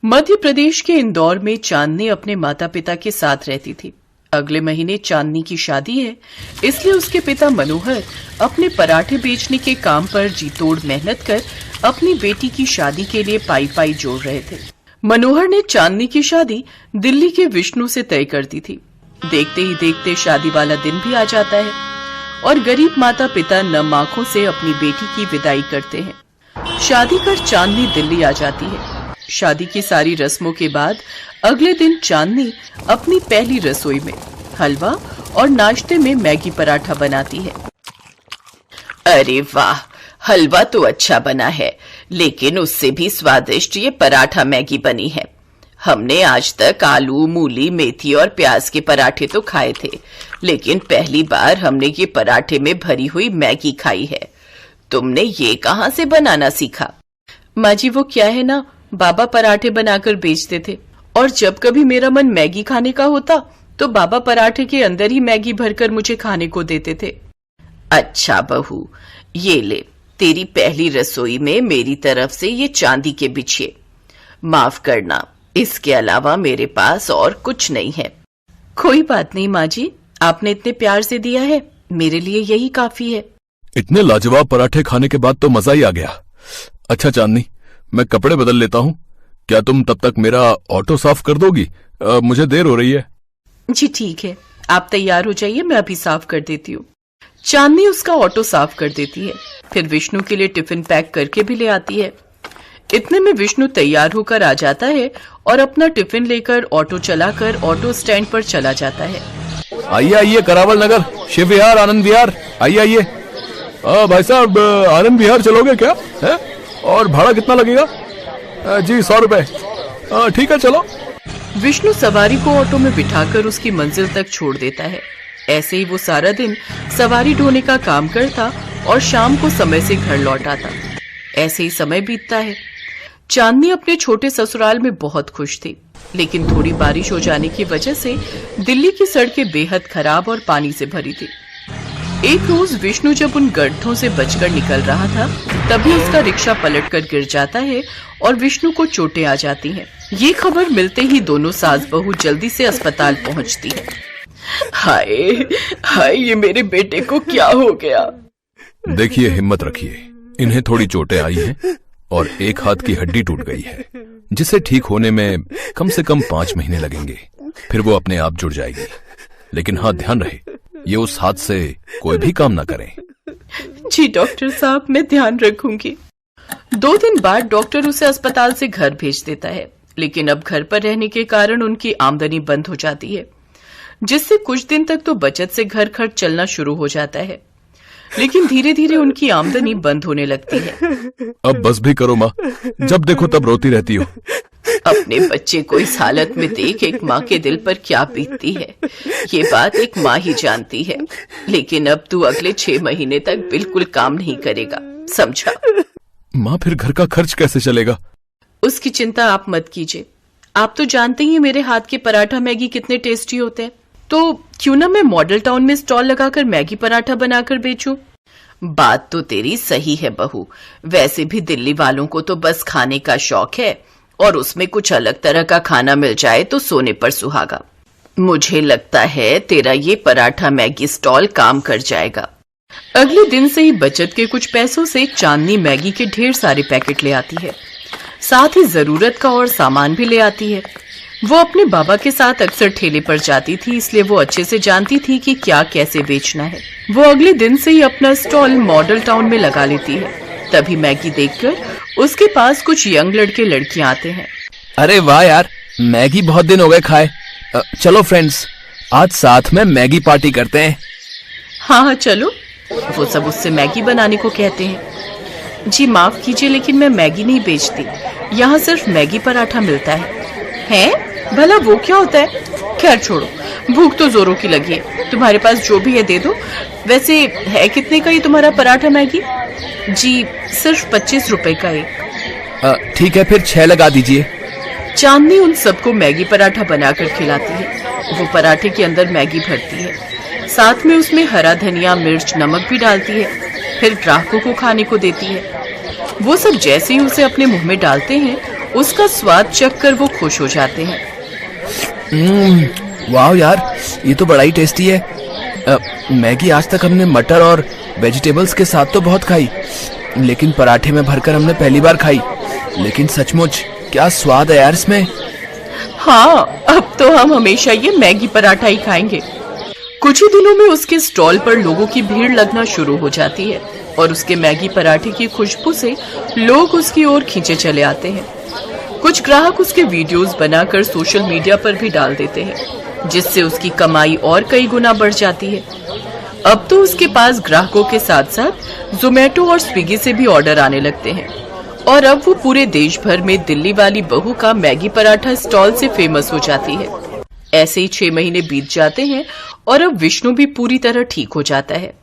मध्य प्रदेश के इंदौर में चांदनी अपने माता पिता के साथ रहती थी। अगले महीने चांदनी की शादी है, इसलिए उसके पिता मनोहर अपने पराठे बेचने के काम पर जी तोड़ मेहनत कर अपनी बेटी की शादी के लिए पाई पाई जोड़ रहे थे। मनोहर ने चांदनी की शादी दिल्ली के विष्णु से तय कर दी थी। देखते ही देखते शादी वाला दिन भी आ जाता है और गरीब माता पिता नम आंखों से अपनी बेटी की विदाई करते हैं। शादी कर चांदनी दिल्ली आ जाती है। शादी की सारी रस्मों के बाद अगले दिन चांदनी अपनी पहली रसोई में हलवा और नाश्ते में मैगी पराठा बनाती है। अरे वाह, हलवा तो अच्छा बना है, लेकिन उससे भी स्वादिष्ट ये पराठा मैगी बनी है। हमने आज तक आलू, मूली, मेथी और प्याज के पराठे तो खाए थे, लेकिन पहली बार हमने ये पराठे में भरी हुई मैगी खाई है। तुमने ये कहाँ से बनाना सीखा? माँ जी, वो क्या है ना, बाबा पराठे बनाकर बेचते थे और जब कभी मेरा मन मैगी खाने का होता तो बाबा पराठे के अंदर ही मैगी भरकर मुझे खाने को देते थे। अच्छा बहू, ये ले, तेरी पहली रसोई में मेरी तरफ से ये चांदी के बिछिए। माफ करना, इसके अलावा मेरे पास और कुछ नहीं है। कोई बात नहीं माँ जी, आपने इतने प्यार से दिया है, मेरे लिए यही काफी है। इतने लाजवाब पराठे खाने के बाद तो मजा ही आ गया। अच्छा चांदनी, मैं कपड़े बदल लेता हूँ, क्या तुम तब तक मेरा ऑटो साफ कर दोगी? मुझे देर हो रही है। जी ठीक है, आप तैयार हो जाइए, मैं अभी साफ कर देती हूँ। चांदनी उसका ऑटो साफ कर देती है, फिर विष्णु के लिए टिफिन पैक करके भी ले आती है। इतने में विष्णु तैयार होकर आ जाता है और अपना टिफिन लेकर ऑटो चलाकर ऑटो स्टैंड पर चला जाता है। आइए आइए, करावल नगर, शिव विहार, आनंद विहार, आइए आइए। भाई साहब, आनंद विहार चलोगे क्या है? और भाड़ा कितना लगेगा? जी 100 रुपए। ठीक है, चलो। विष्णु सवारी को ऑटो में बिठाकर उसकी मंजिल तक छोड़ देता है। ऐसे ही वो सारा दिन सवारी ढोने का काम करता और शाम को समय से घर लौट आता। ऐसे ही समय बीतता है। चांदनी अपने छोटे ससुराल में बहुत खुश थी, लेकिन थोड़ी बारिश हो जाने की वजह से दिल्ली की सड़कें बेहद खराब और पानी से भरी थी। एक रोज विष्णु जब उन गड्ढों से बचकर निकल रहा था, तभी उसका रिक्शा पलटकर गिर जाता है और विष्णु को चोटें आ जाती हैं। ये खबर मिलते ही दोनों सास बहू जल्दी से अस्पताल पहुंचती है। हाय हाय, ये मेरे बेटे को क्या हो गया? देखिए, हिम्मत रखिए, इन्हें थोड़ी चोटें आई हैं और एक हाथ की हड्डी टूट गई है, जिसे ठीक होने में कम से कम 5 महीने लगेंगे। फिर वो अपने आप जुड़ जाएगी। लेकिन हाँ, ध्यान रहे, ये उस हाथ से कोई भी काम ना करें। जी डॉक्टर साहब, मैं ध्यान रखूंगी। 2 दिन बाद डॉक्टर उसे अस्पताल से घर भेज देता है, लेकिन अब घर पर रहने के कारण उनकी आमदनी बंद हो जाती है, जिससे कुछ दिन तक तो बचत से घर खर्च चलना शुरू हो जाता है, लेकिन धीरे धीरे उनकी आमदनी बंद होने लगती है। अब बस भी करो माँ, जब देखो तब रोती रहती हो। अपने बच्चे को इस हालत में देख एक माँ के दिल पर क्या बीतती है, ये बात एक माँ ही जानती है। लेकिन अब तू अगले 6 महीने तक बिल्कुल काम नहीं करेगा, समझा? माँ, फिर घर का खर्च कैसे चलेगा? उसकी चिंता आप मत कीजिए। आप तो जानते ही मेरे हाथ के पराठा मैगी कितने टेस्टी होते हैं, तो क्यों ना मैं मॉडल टाउन में स्टॉल लगाकर मैगी पराठा बनाकर बेचूं। बात तो तेरी सही है बहू, वैसे भी दिल्ली वालों को तो बस खाने का शौक है, और उसमें कुछ अलग तरह का खाना मिल जाए तो सोने पर सुहागा। मुझे लगता है तेरा ये पराठा मैगी स्टॉल काम कर जाएगा। अगले दिन से ही बचत के कुछ पैसों से चांदनी मैगी के ढेर सारे पैकेट ले आती है, साथ ही जरूरत का और सामान भी ले आती है। वो अपने बाबा के साथ अक्सर ठेले पर जाती थी, इसलिए वो अच्छे से जानती थी कि क्या कैसे बेचना है। वो अगले दिन से ही अपना स्टॉल मॉडल टाउन में लगा लेती है। तभी मैगी देखकर उसके पास कुछ यंग लड़के लड़कियां आते हैं। अरे वाह यार, मैगी बहुत दिन हो गए खाए। चलो फ्रेंड्स, आज साथ में मैगी पार्टी करते हैं। हाँ चलो। वो सब उससे मैगी बनाने को कहते हैं। जी माफ कीजिए, लेकिन मैं मैगी नहीं बेचती, यहाँ सिर्फ मैगी पराठा मिलता है। भला वो क्या होता है? खैर छोड़ो, भूख तो जोरों की लगी है, तुम्हारे पास जो भी है दे दो। वैसे है कितने का ये तुम्हारा पराठा मैगी? जी सिर्फ 25 रुपए का एक। ठीक है, फिर 6 लगा दीजिए। चांदनी उन सबको मैगी पराठा बनाकर खिलाती है। वो पराठे के अंदर मैगी भरती है, साथ में उसमें हरा धनिया, मिर्च, नमक भी डालती है। फिर ग्राहकों को खाने को देती है। वो सब जैसे ही उसे अपने मुंह में डालते हैं, उसका स्वाद चखकर वो खुश हो जाते हैं। वाह यार, ये तो बड़ा ही टेस्टी है। मैगी आज तक हमने मटर और वेजिटेबल्स के साथ तो बहुत खाई, लेकिन पराठे में भरकर हमने पहली बार खाई। लेकिन सचमुच क्या स्वाद है यार इसमें। हाँ, अब तो हम हमेशा ये मैगी पराठा ही खाएंगे। कुछ ही दिनों में उसके स्टॉल पर लोगों की भीड़ लगना शुरू हो जाती है और उसके मैगी पराठे की खुशबू से लोग उसकी ओर खींचे चले आते हैं। कुछ ग्राहक उसके वीडियोस बनाकर सोशल मीडिया पर भी डाल देते हैं, जिससे उसकी कमाई और कई गुना बढ़ जाती है। अब तो उसके पास ग्राहकों के साथ साथ जोमेटो और स्विगी से भी ऑर्डर आने लगते हैं और अब वो पूरे देश भर में दिल्ली वाली बहू का मैगी पराठा स्टॉल से फेमस हो जाती है। ऐसे ही 6 महीने बीत जाते हैं और अब विष्णु भी पूरी तरह ठीक हो जाता है।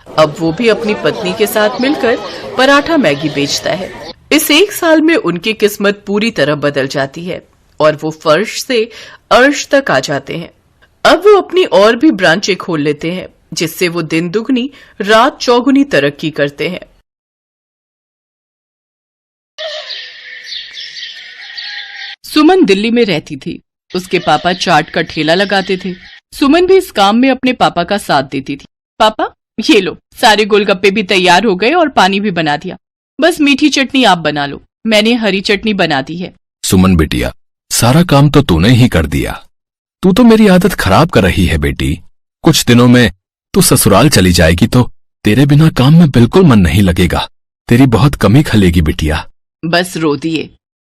अब वो भी अपनी पत्नी के साथ मिलकर पराठा मैगी बेचता है। इस 1 साल में उनकी किस्मत पूरी तरह बदल जाती है और वो फर्श से अर्श तक आ जाते हैं। अब वो अपनी और भी ब्रांचें खोल लेते हैं, जिससे वो दिन दुगनी रात चौगुनी तरक्की करते हैं। सुमन दिल्ली में रहती थी। उसके पापा चाट का ठेला लगाते थे। सुमन भी इस काम में अपने पापा का साथ देती थी। पापा, ये लो, सारे गोलगप्पे भी तैयार हो गए और पानी भी बना दिया। बस मीठी चटनी आप बना लो, मैंने हरी चटनी बना दी है। सुमन बिटिया, सारा काम तो तूने ही कर दिया। तू तो मेरी आदत खराब कर रही है बेटी। कुछ दिनों में तू ससुराल चली जाएगी तो तेरे बिना काम में बिल्कुल मन नहीं लगेगा। तेरी बहुत कमी खलेगी बिटिया। बस रो दिए।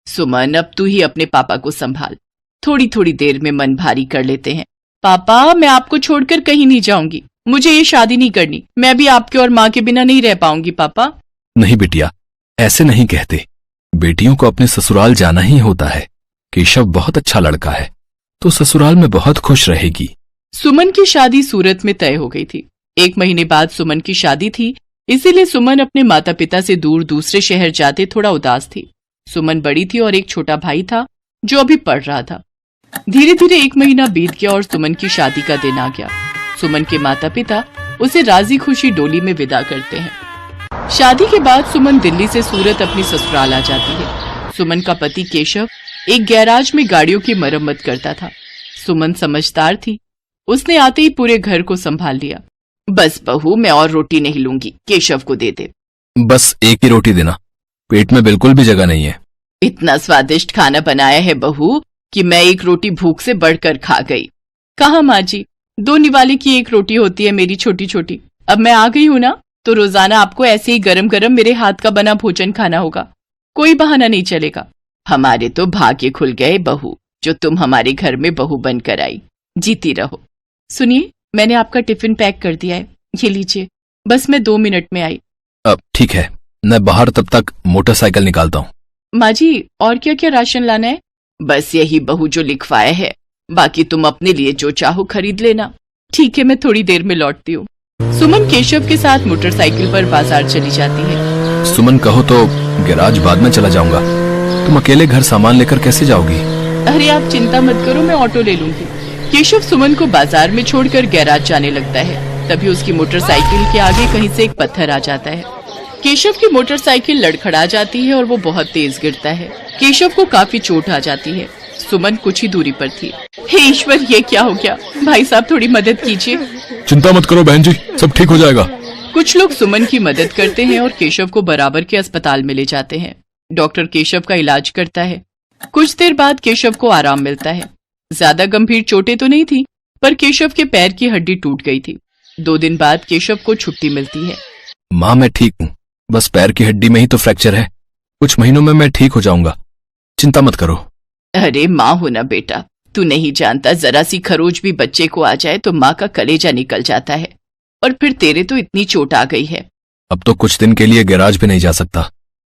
सुमन, अब तू ही अपने पापा को संभाल। थोड़ी थोड़ी देर में मन भारी कर लेते हैं। पापा, मैं आपको छोड़कर कहीं नहीं जाऊंगी। मुझे ये शादी नहीं करनी। मैं भी आपके और माँ के बिना नहीं रह पाऊंगी। पापा। नहीं बिटिया, ऐसे नहीं कहते। बेटियों को अपने ससुराल जाना ही होता है। केशव बहुत अच्छा लड़का है, तो ससुराल में बहुत खुश रहेगी। सुमन की शादी सूरत में तय हो गई थी। 1 महीने बाद सुमन की शादी थी, इसीलिए सुमन अपने माता पिता से दूर दूसरे शहर जाते थोड़ा उदास थी। सुमन बड़ी थी और एक छोटा भाई था जो अभी पढ़ रहा था। धीरे धीरे 1 महीना बीत गया और सुमन की शादी का दिन आ गया। सुमन के माता पिता उसे राजी खुशी डोली में विदा करते हैं। शादी के बाद सुमन दिल्ली से सूरत अपनी ससुराल आ जाती है। सुमन का पति केशव एक गैराज में गाड़ियों की मरम्मत करता था। सुमन समझदार थी, उसने आते ही पूरे घर को संभाल लिया। बस बहू, मैं और रोटी नहीं लूंगी, केशव को दे दे। बस एक ही रोटी देना, पेट में बिल्कुल भी जगह नहीं है। इतना स्वादिष्ट खाना बनाया है बहू कि मैं एक रोटी भूख से बढ़कर खा गई। कहा माँ जी, 2 निवाले की 1 रोटी होती है मेरी छोटी छोटी। अब मैं आ गई हूँ ना, तो रोजाना आपको ऐसे ही गरम गरम मेरे हाथ का बना भोजन खाना होगा। कोई बहाना नहीं चलेगा। हमारे तो भाग्य खुल गए बहू, जो तुम हमारे घर में बहू बनकर आई। जीती रहो। सुनिए, मैंने आपका टिफिन पैक कर दिया है, ये लीजिए। बस मैं 2 मिनट में आई। अब ठीक है, मैं बाहर तब तक मोटरसाइकिल निकालता हूँ। माँ जी, और क्या क्या राशन लाना है? बस यही बहू जो लिखवाया है, बाकी तुम अपने लिए जो चाहो खरीद लेना। ठीक है, मैं थोड़ी देर में लौटती हूँ। सुमन केशव के साथ मोटरसाइकिल पर बाजार चली जाती है। सुमन, कहो तो गैराज बाद में चला जाऊंगा। तुम अकेले घर सामान लेकर कैसे जाओगी? अरे आप चिंता मत करो, मैं ऑटो ले लूंगी। केशव सुमन को बाजार में छोड़कर गैराज जाने लगता है। तभी उसकी मोटरसाइकिल के आगे कहीं से एक पत्थर आ जाता है। केशव की मोटरसाइकिल लड़खड़ा जाती है और वो बहुत तेज गिरता है। केशव को काफी चोट आ जाती है। सुमन कुछ ही दूरी पर थी। हे ईश्वर, ये क्या हो गया? भाई साहब, थोड़ी मदद कीजिए। चिंता मत करो बहन जी, सब ठीक हो जाएगा। कुछ लोग सुमन की मदद करते हैं और केशव को बराबर के अस्पताल में ले जाते हैं। डॉक्टर केशव का इलाज करता है। कुछ देर बाद केशव को आराम मिलता है। ज्यादा गंभीर चोटें तो नहीं थी, पर केशव के पैर की हड्डी टूट गई थी। 2 दिन बाद केशव को छुट्टी मिलती है। माँ, मैं ठीक हूँ, बस पैर की हड्डी में ही तो फ्रैक्चर है। कुछ महीनों में मैं ठीक हो जाऊंगा, चिंता मत करो। अरे माँ हो ना बेटा, तू नहीं जानता, जरा सी खरोच भी बच्चे को आ जाए तो माँ का कलेजा निकल जाता है। और फिर तेरे तो इतनी चोट आ गई है। अब तो कुछ दिन के लिए गैराज भी नहीं जा सकता।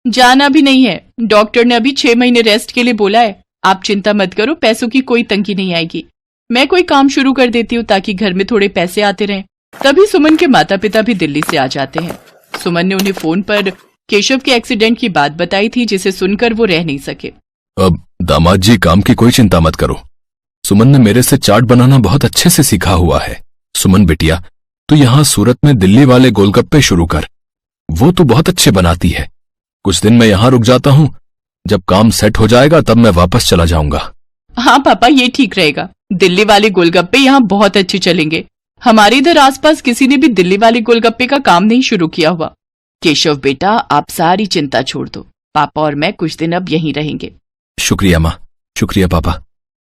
जाना भी नहीं है, डॉक्टर ने अभी 6 महीने रेस्ट के लिए बोला है। आप चिंता मत करो, पैसों की कोई तंगी नहीं आएगी। मैं कोई काम शुरू कर देती हूँ ताकि घर में थोड़े पैसे आते रहें। तभी सुमन के माता पिता भी दिल्ली से आ जाते हैं। सुमन ने उन्हें फोन पर केशव के एक्सीडेंट की बात बताई थी, जिसे सुनकर वो रह नहीं सके। अब दामाद जी, काम की कोई चिंता मत करो। सुमन ने मेरे से चाट बनाना बहुत अच्छे से सीखा हुआ है। सुमन बिटिया, तू यहाँ सूरत में दिल्ली वाले गोलगप्पे शुरू कर, वो तो बहुत अच्छे बनाती है। कुछ दिन मैं यहाँ रुक जाता हूँ, जब काम सेट हो जाएगा तब मैं वापस चला जाऊंगा। हाँ पापा, ये ठीक रहेगा। दिल्ली वाले गोलगप्पे यहाँ बहुत अच्छे चलेंगे। हमारे इधर आसपास किसी ने भी दिल्ली वाले गोलगप्पे का काम नहीं शुरू किया हुआ। केशव बेटा, आप सारी चिंता छोड़ दो। पापा और मैं कुछ दिन अब यहीं रहेंगे। शुक्रिया माँ, शुक्रिया पापा,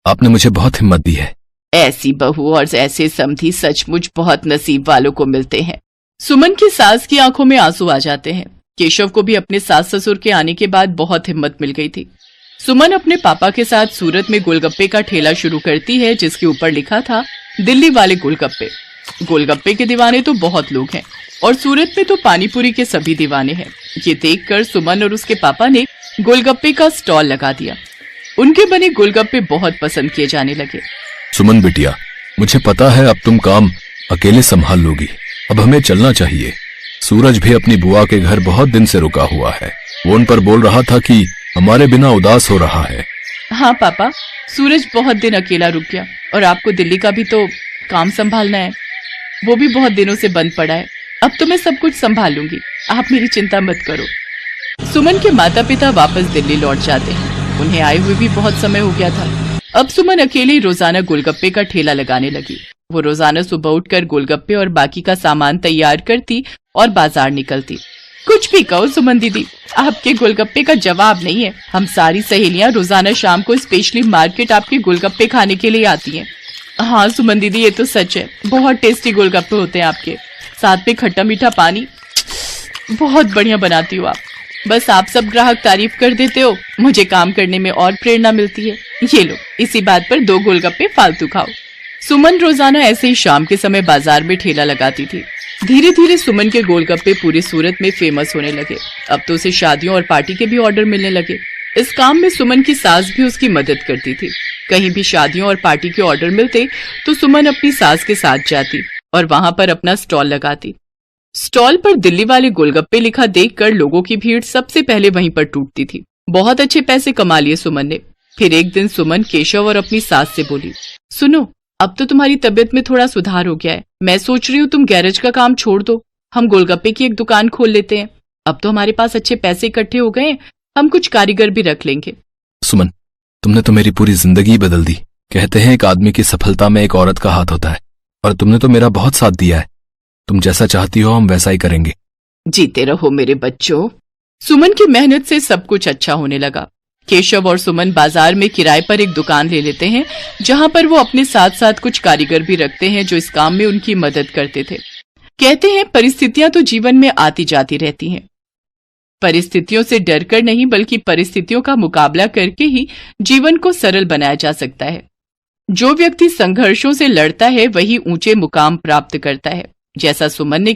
आपने मुझे बहुत हिम्मत दी है। ऐसी बहू और ऐसे समधी सचमुच बहुत नसीब वालों को मिलते हैं। सुमन की सास की आंखों में आंसू आ जाते हैं। केशव को भी अपने सास ससुर के आने के बाद बहुत हिम्मत मिल गई थी। सुमन अपने पापा के साथ सूरत में गोलगप्पे का ठेला शुरू करती है, जिसके ऊपर लिखा था दिल्ली वाले गोलगप्पे। गोलगप्पे के दीवाने तो बहुत लोग हैं और सूरत में तो पानीपुरी के सभी दीवाने हैं। ये देखकर सुमन और उसके पापा ने गोलगप्पे का स्टॉल लगा दिया। उनके बने गोलगप्पे बहुत पसंद किए जाने लगे। सुमन बिटिया, मुझे पता है अब तुम काम अकेले संभाल लोगी। अब हमें चलना चाहिए। सूरज भी अपनी बुआ के घर बहुत दिन से रुका हुआ है। वो उन पर बोल रहा था कि हमारे बिना उदास हो रहा है। हाँ पापा, सूरज बहुत दिन अकेला रुक गया और आपको दिल्ली का भी तो काम संभालना है। वो भी बहुत दिनों से बंद पड़ा है। अब तो मैं सब कुछ संभाल लूंगी, आप मेरी चिंता मत करो। सुमन के माता पिता वापस दिल्ली लौट जाते हैं। उन्हें आए हुए भी बहुत समय हो गया था। अब सुमन अकेली रोजाना गोलगप्पे का ठेला लगाने लगी। वो रोजाना सुबह उठकर गोलगप्पे और बाकी का सामान तैयार करती और बाजार निकलती। कुछ भी कहो सुमन दीदी, आपके गोलगप्पे का जवाब नहीं है। हम सारी सहेलियां रोजाना शाम को स्पेशली मार्केट आपके गोलगप्पे खाने के लिए आती हैं। हाँ सुमन दीदी, ये तो सच है। बहुत टेस्टी गोलगप्पे होते हैं आपके, साथ में खट्टा मीठा पानी बहुत बढ़िया बनाती हो आप। बस आप सब ग्राहक तारीफ कर देते हो, मुझे काम करने में और प्रेरणा मिलती है। ये लो, इसी बात पर 2 गोलगप्पे फालतू खाओ। सुमन रोजाना ऐसे ही शाम के समय बाजार में ठेला लगाती थी। धीरे धीरे सुमन के गोलगप्पे पूरे सूरत में फेमस होने लगे। अब तो उसे शादियों और पार्टी के भी ऑर्डर मिलने लगे। इस काम में सुमन की सास भी उसकी मदद करती थी। कहीं भी शादियों और पार्टी के ऑर्डर मिलते तो सुमन अपनी सास के साथ जाती और वहां पर अपना स्टॉल लगाती। स्टॉल पर दिल्ली वाले गोलगप्पे लिखा देखकर लोगों की भीड़ सबसे पहले वहीं पर टूटती थी। बहुत अच्छे पैसे कमा लिए सुमन ने। फिर एक दिन सुमन केशव और अपनी सास से बोली, सुनो, अब तो तुम्हारी तबीयत में थोड़ा सुधार हो गया है। मैं सोच रही हूँ तुम गैरेज का काम छोड़ दो, हम गोलगप्पे की एक दुकान खोल लेते हैं। अब तो हमारे पास अच्छे पैसे इकट्ठे हो गए, हम कुछ कारीगर भी रख लेंगे। सुमन, तुमने तो मेरी पूरी जिंदगी बदल दी। कहते हैं एक आदमी की सफलता में एक औरत का हाथ होता है, और तुमने तो मेरा बहुत साथ दिया है। तुम जैसा चाहती हो हम वैसा ही करेंगे। जीते रहो मेरे बच्चों। सुमन की मेहनत से सब कुछ अच्छा होने लगा। केशव और सुमन बाजार में किराए पर एक दुकान ले लेते हैं, जहां पर वो अपने साथ साथ कुछ कारीगर भी रखते हैं जो इस काम में उनकी मदद करते थे। कहते हैं परिस्थितियां तो जीवन में आती जाती रहती हैं। परिस्थितियों से डरकर नहीं बल्कि परिस्थितियों का मुकाबला करके ही जीवन को सरल बनाया जा सकता है। जो व्यक्ति संघर्षों से लड़ता है वही ऊंचे मुकाम प्राप्त करता है, जैसा सुमन ने